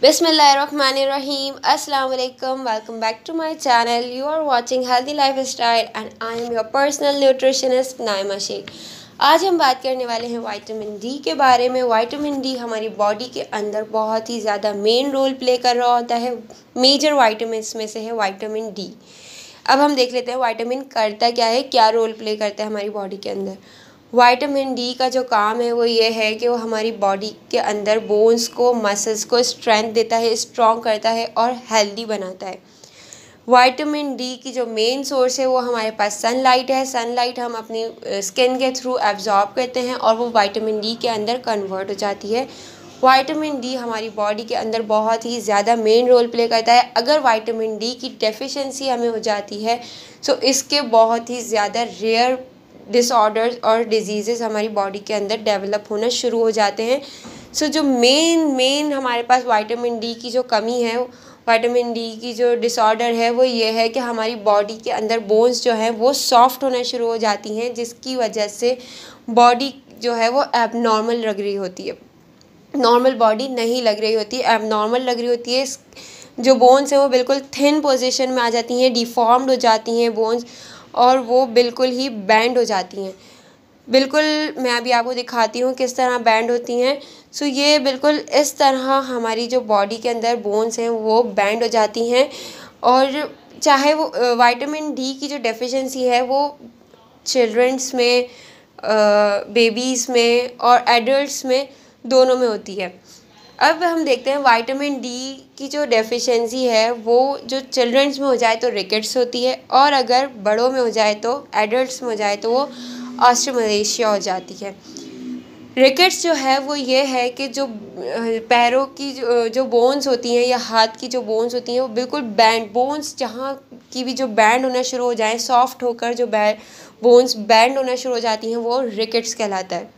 Bismillahirrahmanirrahim. Assalamu alaikum. Welcome back to my channel. You are watching Healthy Lifestyle and I am your personal nutritionist Naima Sheikh. आज हम बात करने वाले हैं vitamin D के बारे में। विटामिन डी हमारी बॉडी के अंदर बहुत ही ज़्यादा मेन रोल प्ले कर रहा होता है। मेजर विटामिन में से है विटामिन डी। अब हम देख लेते हैं विटामिन करता क्या है, क्या रोल प्ले करता है हमारी बॉडी के अंदर। विटामिन डी का जो काम है वो ये है कि वो हमारी बॉडी के अंदर बोन्स को, मसल्स को स्ट्रेंथ देता है, स्ट्रॉन्ग करता है और हेल्दी बनाता है। विटामिन डी की जो मेन सोर्स है वो हमारे पास सनलाइट है। सनलाइट हम अपनी स्किन के थ्रू एब्जॉर्ब करते हैं और वो विटामिन डी के अंदर कन्वर्ट हो जाती है। विटामिन डी हमारी बॉडी के अंदर बहुत ही ज़्यादा मेन रोल प्ले करता है। अगर विटामिन डी की डेफिशिएंसी हमें हो जाती है तो इसके बहुत ही ज़्यादा रेयर डिसऑर्डर्स और डिजीज़ हमारी बॉडी के अंदर डेवलप होना शुरू हो जाते हैं। सो जो मेन हमारे पास विटामिन डी की जो कमी है, विटामिन डी की जो डिसऑर्डर है वो ये है कि हमारी बॉडी के अंदर बोन्स जो हैं वो सॉफ्ट होना शुरू हो जाती हैं, जिसकी वजह से बॉडी जो है वो एबनॉर्मल लग रही होती है। नॉर्मल बॉडी नहीं लग रही होती, एबनॉर्मल लग रही होती है। जो बोन्स हैं वो बिल्कुल थिन पोजीशन में आ जाती हैं, डिफॉर्म्ड हो जाती हैं बोन्स और वो बिल्कुल ही बैंड हो जाती हैं। बिल्कुल मैं अभी आपको दिखाती हूँ किस तरह बैंड होती हैं। सो ये बिल्कुल इस तरह हमारी जो बॉडी के अंदर बोन्स हैं वो बैंड हो जाती हैं। और चाहे वो विटामिन डी की जो डेफिशिएंसी है वो चिल्ड्रंस में, बेबीज़ में और एडल्ट्स में दोनों में होती है। अब हम देखते हैं विटामिन डी की जो डेफिशिएंसी है वो जो चिल्ड्रंस में हो जाए तो रिकेट्स होती है और अगर बड़ों में हो जाए तो, एडल्ट्स में हो जाए तो वो ऑस्टियोमलेशिया हो जाती है। रिकेट्स जो है वो ये है कि जो पैरों की जो बोन्स होती हैं या हाथ की जो बोन्स होती हैं वो बिल्कुल बैंड, बोन्स जहाँ की भी जो बैंड होना शुरू हो जाए, सॉफ्ट होकर जो बोन्स बैंड होना शुरू हो जाती हैं वो रिकेट्स कहलाता है।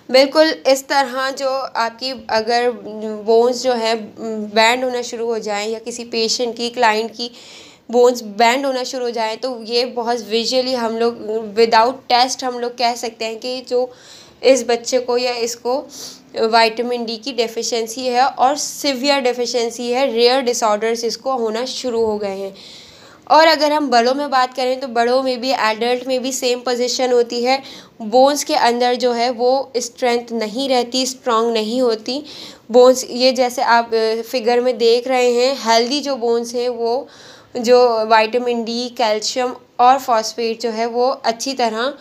बिल्कुल इस तरह जो आपकी अगर बोन्स जो है बैंड होना शुरू हो जाएं या किसी पेशेंट की, क्लाइंट की बोन्स बैंड होना शुरू हो जाए तो ये बहुत विजुअली हम लोग विदाउट टेस्ट हम लोग कह सकते हैं कि जो इस बच्चे को या इसको विटामिन डी की डेफिशिएंसी है और सिवियर डेफिशिएंसी है, रेयर डिसऑर्डर्स इसको होना शुरू हो गए हैं। और अगर हम बड़ों में बात करें तो बड़ों में भी, एडल्ट में भी सेम पोजीशन होती है। बोन्स के अंदर जो है वो स्ट्रेंथ नहीं रहती, स्ट्रॉन्ग नहीं होती बोन्स। ये जैसे आप फिगर में देख रहे हैं, हेल्दी जो बोन्स हैं वो जो विटामिन डी, कैल्शियम और फॉस्फेट जो है वो अच्छी तरह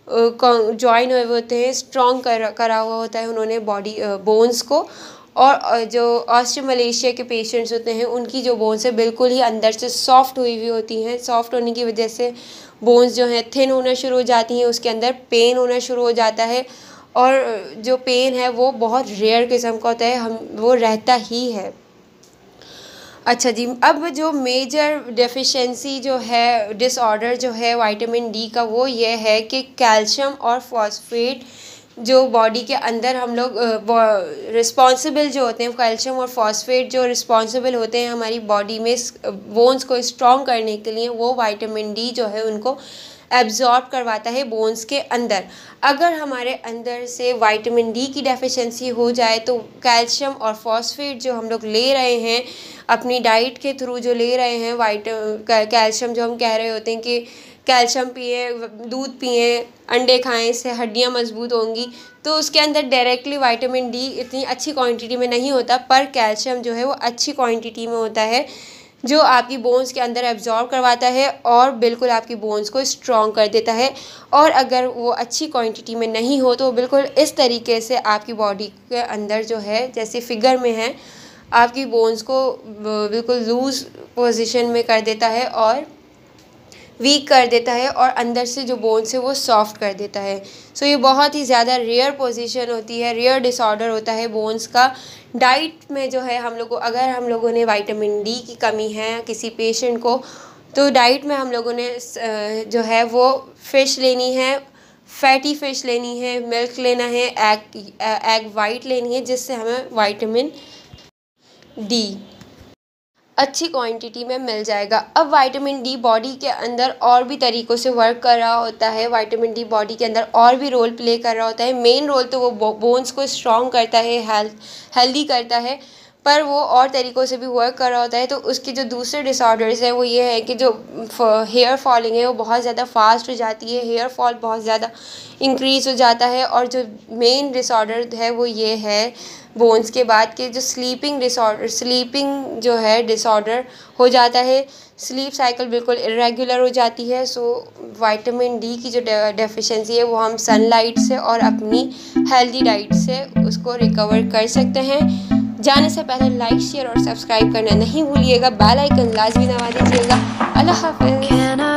जॉइन हुए होते हैं, स्ट्रॉन्ग करा हुआ होता है उन्होंने बॉडी बोन्स को। और जो ऑस्टियोमलेशिया के पेशेंट्स होते हैं उनकी जो बोन्स है बिल्कुल ही अंदर से सॉफ्ट हुई हुई होती हैं। सॉफ्ट होने की वजह से बोन्स जो हैं थिन होना शुरू हो जाती हैं, उसके अंदर पेन होना शुरू हो जाता है और जो पेन है वो बहुत रेयर किस्म का होता है, वो रहता ही है। अच्छा जी, अब जो मेजर डेफिशिएंसी जो है, डिसऑर्डर जो है विटामिन डी का वो ये है कि कैल्शियम और फॉस्फेट जो बॉडी के अंदर हम लोग रिस्पॉन्सिबल जो होते हैं, कैल्शियम और फॉस्फेट जो रिस्पॉन्सिबल होते हैं हमारी बॉडी में बोन्स को स्ट्रॉन्ग करने के लिए, वो विटामिन डी जो है उनको एब्जॉर्ब करवाता है बोन्स के अंदर। अगर हमारे अंदर से विटामिन डी की डेफिशिएंसी हो जाए तो कैल्शियम और फॉस्फेट जो हम लोग ले रहे हैं अपनी डाइट के थ्रू, जो ले रहे हैं कैल्शियम, जो हम कह रहे होते हैं कि कैल्शियम पिए, दूध पिए, अंडे खाएं, इससे हड्डियां मजबूत होंगी, तो उसके अंदर डायरेक्टली विटामिन डी इतनी अच्छी क्वांटिटी में नहीं होता, पर कैल्शियम जो है वो अच्छी क्वांटिटी में होता है जो आपकी बोन्स के अंदर एब्जॉर्ब करवाता है और बिल्कुल आपकी बोन्स को स्ट्रॉन्ग कर देता है। और अगर वो अच्छी क्वांटिटी में नहीं हो तो बिल्कुल इस तरीके से आपकी बॉडी के अंदर जो है, जैसे फिगर में है, आपकी बोन्स को बिल्कुल लूज़ पोजीशन में कर देता है और वीक कर देता है और अंदर से जो बोन्स है वो सॉफ्ट कर देता है। सो ये बहुत ही ज़्यादा रेयर पोजीशन होती है, रेयर डिसऑर्डर होता है बोन्स का। डाइट में जो है अगर हम लोगों ने विटामिन डी की कमी है किसी पेशेंट को, तो डाइट में हम लोगों ने जो है वो फ़िश लेनी है, फैटी फ़िश लेनी है, मिल्क लेना है, एग वाइट लेनी है, जिससे हमें विटामिन डी अच्छी क्वांटिटी में मिल जाएगा। अब विटामिन डी बॉडी के अंदर और भी तरीक़ों से वर्क कर रहा होता है। विटामिन डी बॉडी के अंदर और भी रोल प्ले कर रहा होता है। मेन रोल तो वो बोन्स को स्ट्रॉन्ग करता है, हेल्दी करता है, पर वो और तरीक़ों से भी वर्क कर रहा होता है। तो उसके जो दूसरे डिसऑर्डर्स हैं वो ये है कि जो हेयर फॉलिंग है वो बहुत ज़्यादा फास्ट हो जाती है, हेयर फॉल बहुत ज़्यादा इंक्रीज़ हो जाता है। और जो मेन डिसऑर्डर है वो ये है बोन्स के बाद के जो स्लीपिंग जो है डिसऑर्डर हो जाता है, स्लीप साइकिल बिल्कुल इरेगुलर हो जाती है। सो विटामिन डी की जो डेफिशिएंसी है वो हम सनलाइट से और अपनी हेल्दी डाइट से उसको रिकवर कर सकते हैं। जाने से पहले लाइक, शेयर और सब्सक्राइब करना नहीं भूलिएगा, बेल आइकन लाजमी दबा दीजिएगा। अल्लाह हाफ़िज़।